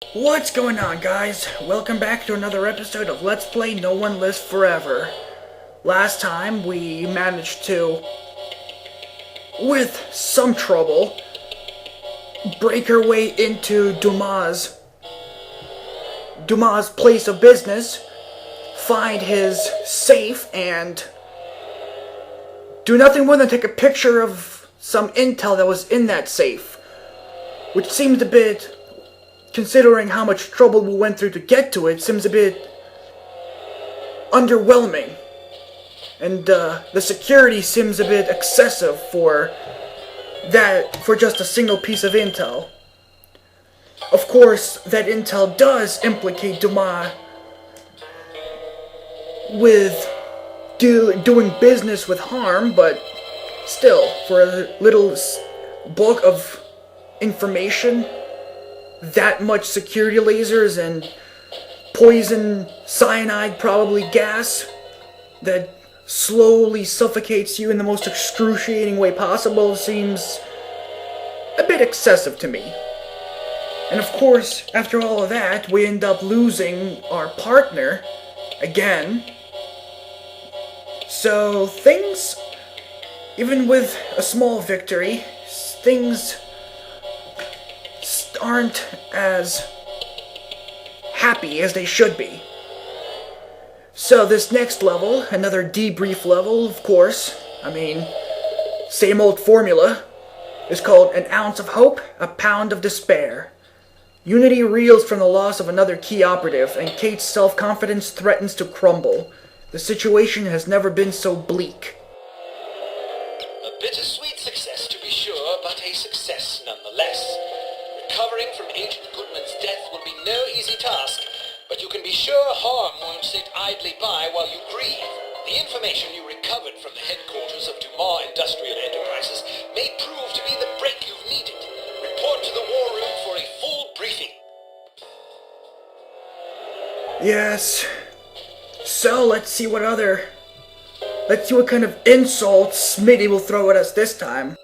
What's going on, guys? Welcome back to another episode of Let's Play No One Lives Forever. Last time we managed to, with some trouble, break our way into Dumas' place of business, find his safe, and do nothing more than take a picture of some intel that was in that safe, which seemed a bit, considering how much trouble we went through to get to it, seems a bit underwhelming. And the security seems a bit excessive for just a single piece of intel. Of course, that intel does implicate Dumas with doing business with h.a.r.m, but still, for a little bulk of information, that much security lasers and poison cyanide probably gas that slowly suffocates you in the most excruciating way possible seems a bit excessive to me. And of course, after all of that, we end up losing our partner again. So things, even with a small victory, things aren't as happy as they should be. So this next level, another debrief level, of course, same old formula, is called An Ounce of Hope, a Pound of Despair. Unity reels from the loss of another key operative, and Kate's self-confidence threatens to crumble. The situation has never been so bleak. A bittersweet success to be sure, but a success nonetheless. Recovering from Agent Goodman's death will be no easy task, but you can be sure h.a.r.m won't sit idly by while you grieve. The information you recovered from the headquarters of Dumar Industrial Enterprises may prove to be the break you've needed. Report to the war room for a full briefing. Yes. So let's see what kind of insults Smitty will throw at us this time.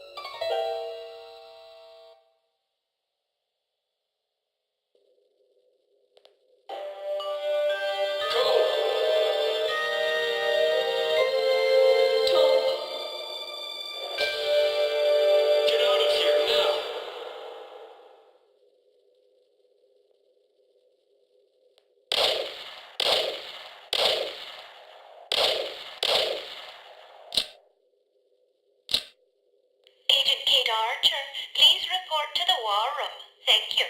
Agent h.a.r.m, please report to the war room. Thank you.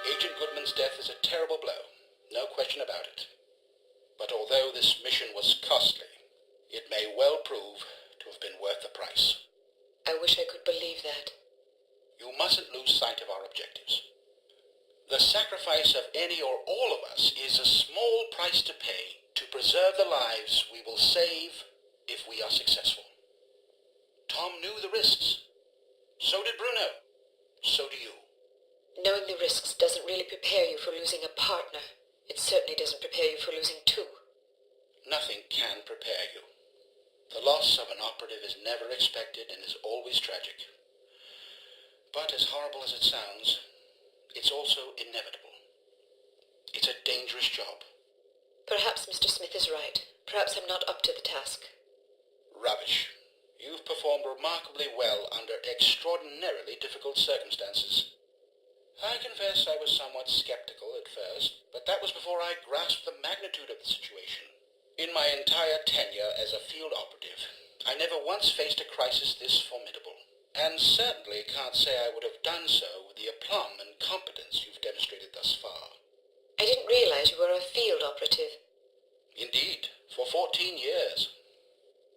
Agent Goodman's death is a terrible blow, no question about it. But although this mission was costly, it may well prove to have been worth the price. I wish I could believe that. You mustn't lose sight of our objectives. The sacrifice of any or all of us is a small price to pay to preserve the lives we will save if we are successful. Tom knew the risks. So did Bruno. So do you. Knowing the risks doesn't really prepare you for losing a partner. It certainly doesn't prepare you for losing two. Nothing can prepare you. The loss of an operative is never expected and is always tragic. But as horrible as it sounds, it's also inevitable. It's a dangerous job. Perhaps Mr. Smith is right. Perhaps I'm not up to the task. Rubbish. You've performed remarkably well under extraordinarily difficult circumstances. I confess I was somewhat skeptical at first, but that was before I grasped the magnitude of the situation. In my entire tenure as a field operative, I never once faced a crisis this formidable, and certainly can't say I would have done so with the aplomb and competence you've demonstrated thus far. I didn't realize you were a field operative. Indeed, for 14 years.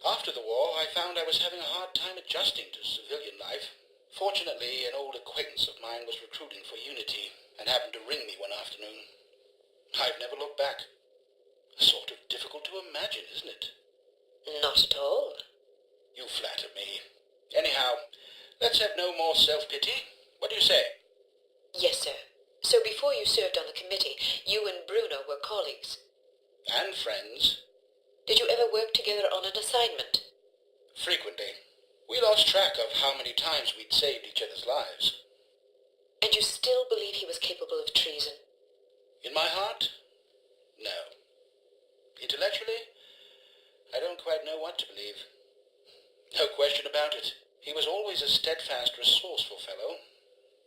After the war, I found I was having a hard time adjusting to civilian life. Fortunately, an old acquaintance of mine was recruiting for Unity and happened to ring me one afternoon. I've never looked back. Sort of difficult to imagine, isn't it? Not at all. You flatter me. Anyhow, let's have no more self-pity. What do you say? Yes, sir. So before you served on the committee, you and Bruno were colleagues. And friends. Did you ever work together on an assignment? Frequently. We lost track of how many times we'd saved each other's lives. And you still believe he was capable of treason? In my heart? No. Intellectually? I don't quite know what to believe. No question about it. He was always a steadfast, resourceful fellow.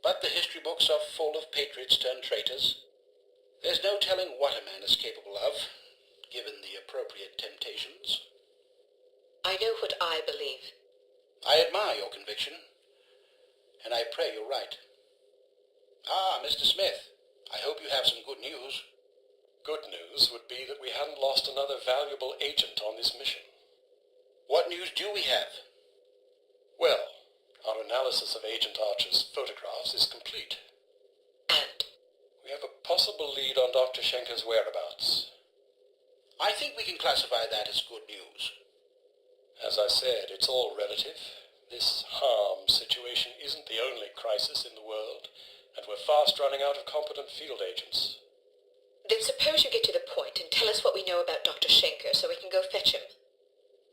But the history books are full of patriots turned traitors. There's no telling what a man is capable of, given the appropriate temptations. I know what I believe. I admire your conviction, and I pray you're right. Ah, Mr. Smith, I hope you have some good news. Good news would be that we hadn't lost another valuable agent on this mission. What news do we have? Well, our analysis of Agent Archer's photographs is complete. And? We have a possible lead on Dr. Schenker's whereabouts. I think we can classify that as good news. As I said, it's all relative. This h.a.r.m situation isn't the only crisis in the world, and we're fast running out of competent field agents. Then suppose you get to the point and tell us what we know about Dr. Schenker so we can go fetch him.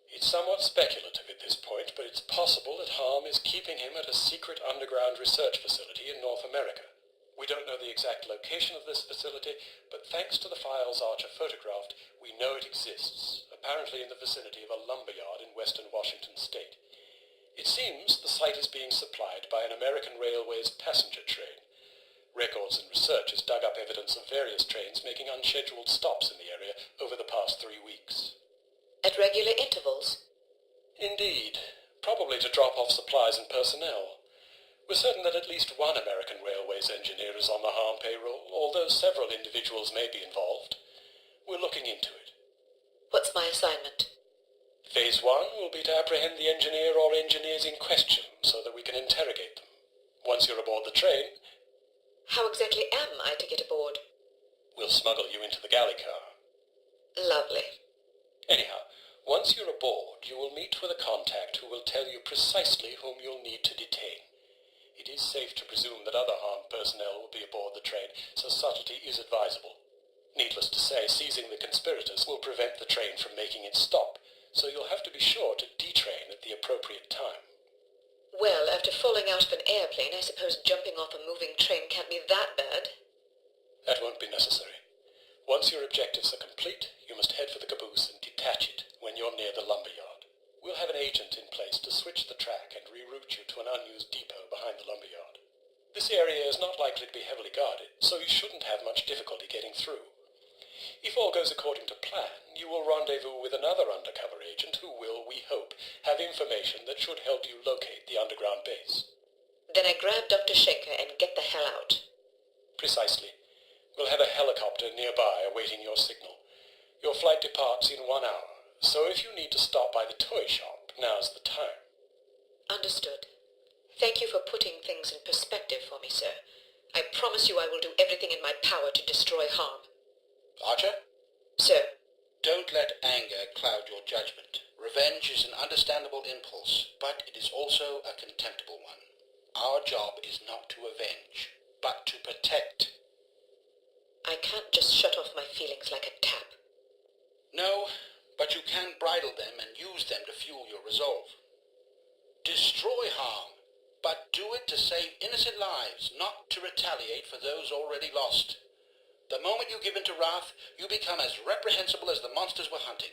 It's somewhat speculative at this point, but it's possible that h.a.r.m is keeping him at a secret underground research facility in North America. We don't know the exact location of this facility, but thanks to the files Archer photographed, we know it exists, apparently in the vicinity of a lumberyard in western Washington state. It seems the site is being supplied by an American Railways passenger train. Records and researchers dug up evidence of various trains making unscheduled stops in the area over the past 3 weeks. At regular intervals? Indeed, probably to drop off supplies and personnel. We're certain that at least one American Railways engineer is on the h.a.r.m payroll, although several individuals may be involved. We're looking into it. What's my assignment? Phase 1 will be to apprehend the engineer or engineers in question so that we can interrogate them. Once you're aboard the train, How exactly am I to get aboard? we'll smuggle you into the galley car. Lovely. Anyhow, once you're aboard, you will meet with a contact who will tell you precisely whom you'll need to detain. It is safe to presume that other h.a.r.m personnel will be aboard the train, so subtlety is advisable. Needless to say, seizing the conspirators will prevent the train from making its stop, so you'll have to be sure to detrain at the appropriate time. Well, after falling out of an airplane, I suppose jumping off a moving train can't be that bad. That won't be necessary. Once your objectives are complete, you must head for the caboose and detach it when you're near the lumberyard. We'll have an agent in place to switch the track and reroute you to an unused depot behind the lumberyard. This area is not likely to be heavily guarded, so you shouldn't have much difficulty getting through. If all goes according to plan, you will rendezvous with another undercover agent who will, we hope, have information that should help you locate the underground base. Then I grab Dr. Schenker and get the hell out. Precisely. We'll have a helicopter nearby awaiting your signal. Your flight departs in 1 hour, so if you need to stop by the toy shop, now's the time. Understood. Thank you for putting things in perspective for me, sir. I promise you I will do everything in my power to destroy h.a.r.m. Archer? Sir, Don't let anger cloud your judgment. Revenge is an understandable impulse, but it is also a contemptible one. Our job is not to avenge, but to protect. I can't just shut off my feelings like a tap. No, but you can bridle them and use them to fuel your resolve. Destroy harm, but do it to save innocent lives, not to retaliate for those already lost. The moment you give in to wrath, you become as reprehensible as the monsters we're hunting.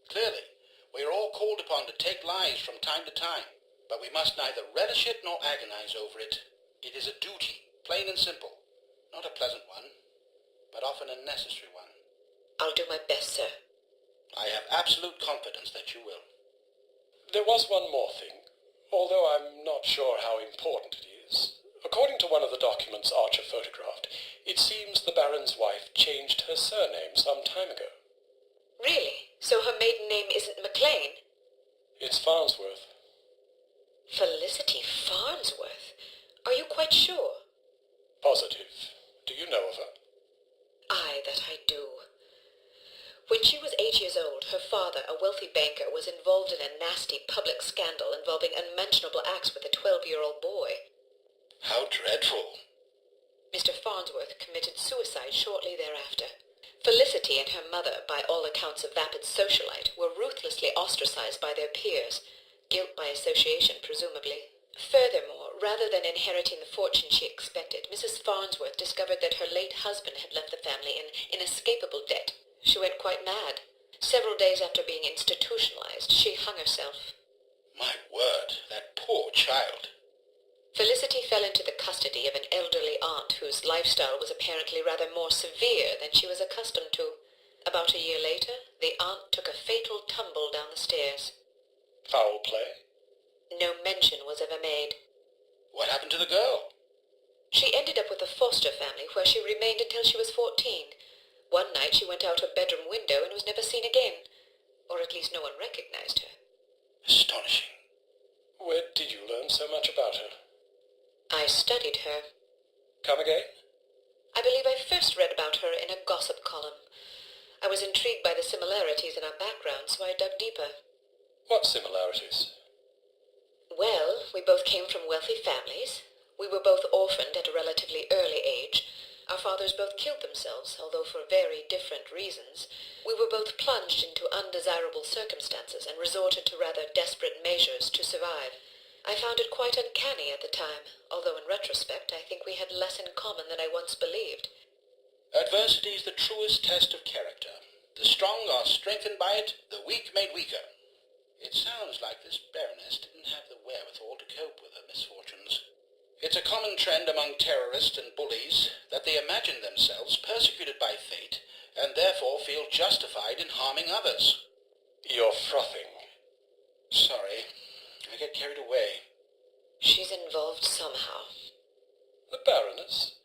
Clearly, we are all called upon to take lives from time to time, but we must neither relish it nor agonize over it. It is a duty, plain and simple. Not a pleasant one, but often a necessary one. I'll do my best, sir. I have absolute confidence that you will. There was one more thing, although I'm not sure how important it is. According to one of the documents Archer photographed, it seems the Baron's wife changed her surname some time ago. Really? So her maiden name isn't McLean? It's Farnsworth. Felicity Farnsworth? Are you quite sure? Positive. Do you know of her? Aye, that I do. When she was 8 years old, her father, a wealthy banker, was involved in a nasty public scandal involving unmentionable acts with a 12-year-old boy. How dreadful. Mr. Farnsworth committed suicide shortly thereafter. Felicity and her mother, by all accounts a vapid socialite, were ruthlessly ostracized by their peers, guilt by association presumably. Furthermore, rather than inheriting the fortune she expected, Mrs. Farnsworth discovered that her late husband had left the family in inescapable debt. She went quite mad. Several days after being institutionalized, she hung herself. My word, that poor child. Felicity fell into the custody of an elderly aunt whose lifestyle was apparently rather more severe than she was accustomed to. About a year later, the aunt took a fatal tumble down the stairs. Foul play? No mention was ever made. What happened to the girl? She ended up with a foster family where she remained until she was 14. One night she went out her bedroom window and was never seen again. Or at least no one recognized her. Astonishing. Where did you learn so much about her? I studied her. Come again? I believe I first read about her in a gossip column. I was intrigued by the similarities in our backgrounds, so I dug deeper. What similarities? Well, we both came from wealthy families. We were both orphaned at a relatively early age. Our fathers both killed themselves, although for very different reasons. We were both plunged into undesirable circumstances and resorted to rather desperate measures to survive. I found it quite uncanny at the time, although in retrospect I think we had less in common than I once believed. Adversity is the truest test of character. The strong are strengthened by it, the weak made weaker. It sounds like this Baroness didn't have the wherewithal to cope with her misfortunes. It's a common trend among terrorists and bullies that they imagine themselves persecuted by fate and therefore feel justified in harming others. You're frothing. Sorry, I get carried away. She's involved somehow. The Baroness?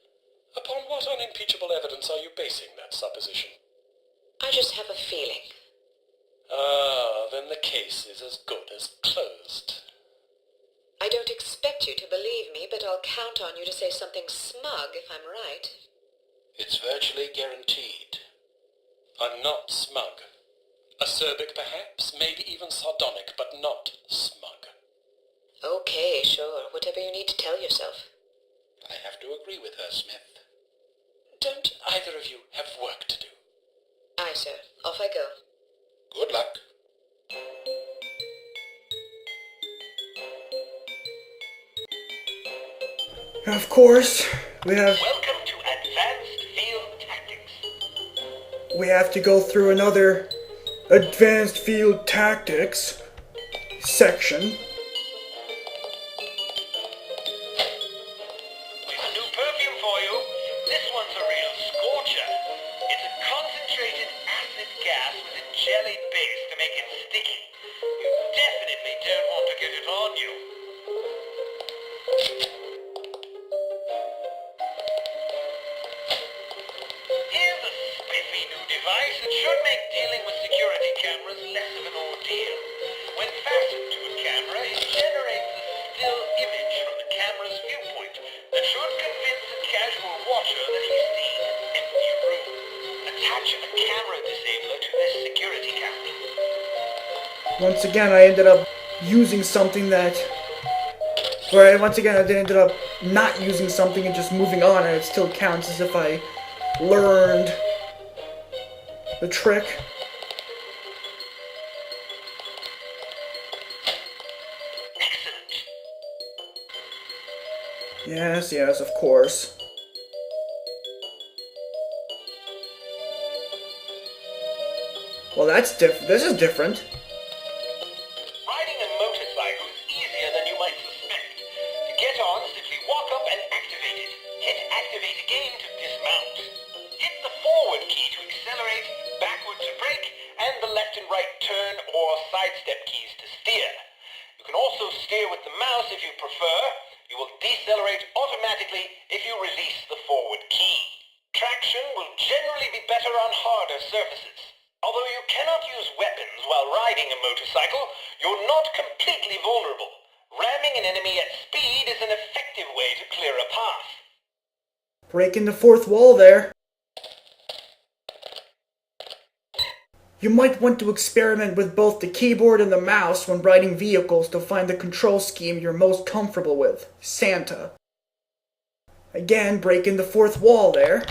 Upon what unimpeachable evidence are you basing that supposition? I just have a feeling. Ah, then the case is as good as closed. I don't expect you to believe me, but I'll count on you to say something smug if I'm right. It's virtually guaranteed. I'm not smug. Acerbic perhaps, maybe even sardonic, but not smug. Okay, sure. Whatever you need to tell yourself. I have to agree with her, Smith. Don't either of you have work to do? Aye, sir. Off I go. Good luck. Of course, Welcome to Advanced Field Tactics. we have to go through another advanced field tactics section. We've a new perfume for you. This one's a real scorcher. It's a concentrated acid gas with a jelly base to make it sticky. You definitely don't want to get it on you. Here's a spiffy new device that should make dealing with security cameras less of an ordeal. When fastened to a camera, it generates a still image from the camera's viewpoint that should convince a casual watcher that he's seen an empty room. Attach a camera disabler to this security camera. Once again, I ended up using something that... Or once again, I ended up not using something and just moving on, and it still counts as if I learned the trick. Excellent. Yes, of course. Well, that's this is different. Riding a motorcycle is easier than you might suspect. To get on, simply walk up and activate it. Hit activate again to dismount. Hit the forward key to accelerate, backward to brake, and the left and right turn or sidestep keys to steer. You can also steer with the mouse if you prefer. You will decelerate automatically if you release the forward key. Traction will generally be better on harder surfaces. Although you cannot use weapons while riding a motorcycle, you're not completely vulnerable. Ramming an enemy at speed is an effective way to clear a path. Breaking the fourth wall there. You might want to experiment with both the keyboard and the mouse when riding vehicles to find the control scheme you're most comfortable with. Santa. Again, breaking the fourth wall there.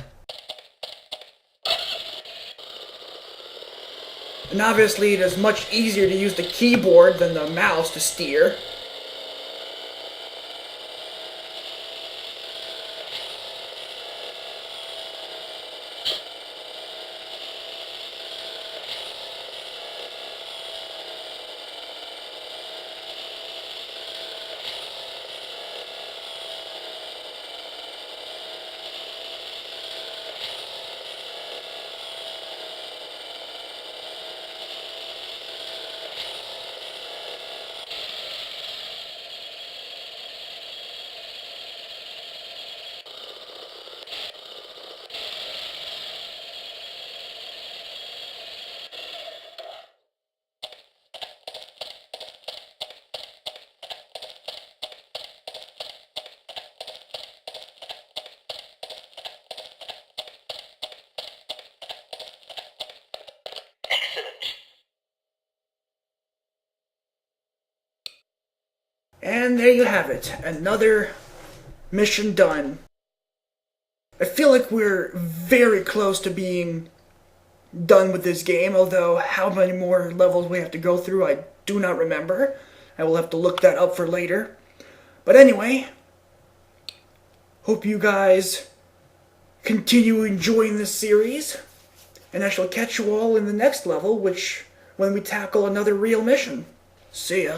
And obviously it is much easier to use the keyboard than the mouse to steer. Excellent. And there you have it. Another mission done. I feel like we're very close to being done with this game, although how many more levels we have to go through I do not remember. I will have to look that up for later. But anyway, hope you guys continue enjoying this series, and I shall catch you all in the next level, when we tackle another real mission. See ya.